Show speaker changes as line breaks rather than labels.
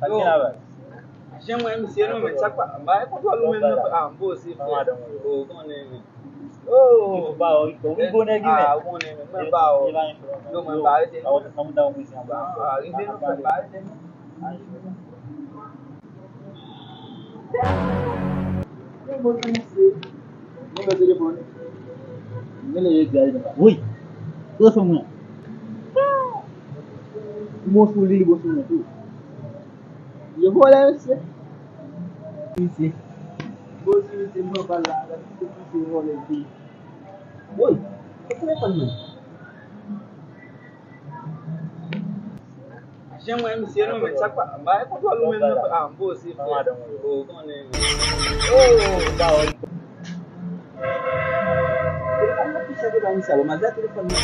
Akina ba.
J'aimerais me dire, mais ça pas. Bah, quand on le met en beau aussi. Oh, comment est.
Oh, ba o to mi go ne gi me.
Ah, on est même pas. Non, mais pas.
Awo ta mu da mu si ba.
Ah, il est pas pas.
Mele ye gari ba. Oui. To so mu. Mo su li bo su na tu. Ye bo la se. Si. Bo si se mo ba la, si mo le ti. Oui. Qu'est-ce que tu fais?
J'aimerais me dire, mais ça pas. Bah, quand on le met en beau aussi. Oh, comment est.
Oh, ba o.
Telefon mo siya ko dahil sa mas dati telefon mo.